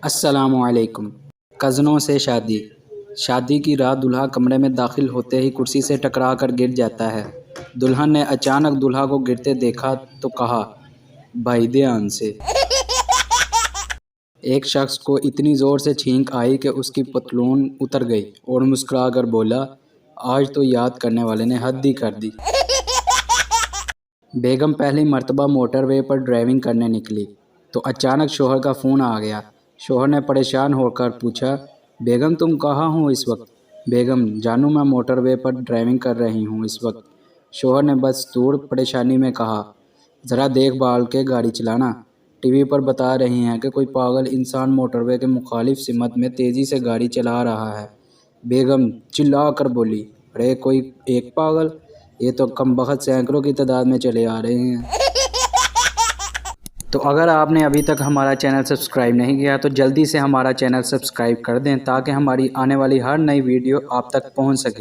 السلام علیکم۔ کزنوں سے شادی کی رات دلہا کمرے میں داخل ہوتے ہی کرسی سے ٹکرا کر گر جاتا ہے۔ دلہن نے اچانک دلہا کو گرتے دیکھا تو کہا، بھائی دھیان سے۔ ایک شخص کو اتنی زور سے چھینک آئی کہ اس کی پتلون اتر گئی اور مسکرا کر بولا، آج تو یاد کرنے والے نے حد ہی کر دی۔ بیگم پہلی مرتبہ موٹر وے پر ڈرائیونگ کرنے نکلی تو اچانک شوہر کا فون آ گیا۔ شوہر نے پریشان ہو کر پوچھا، بیگم تم کہاں ہو اس وقت؟ بیگم، جانو میں موٹر وے پر ڈرائیونگ کر رہی ہوں اس وقت۔ شوہر نے بدستور پریشانی میں کہا، ذرا دیکھ بھال کے گاڑی چلانا، ٹی وی پر بتا رہی ہیں کہ کوئی پاگل انسان موٹر وے کے مخالف سمت میں تیزی سے گاڑی چلا رہا ہے۔ بیگم چلا کر بولی، ارے کوئی ایک پاگل، یہ تو کم بخت سینکڑوں کی تعداد میں چلے آ رہے ہیں۔ تو اگر آپ نے ابھی تک ہمارا چینل سبسکرائب نہیں کیا تو جلدی سے ہمارا چینل سبسکرائب کر دیں تاکہ ہماری آنے والی ہر نئی ویڈیو آپ تک پہنچ سکے۔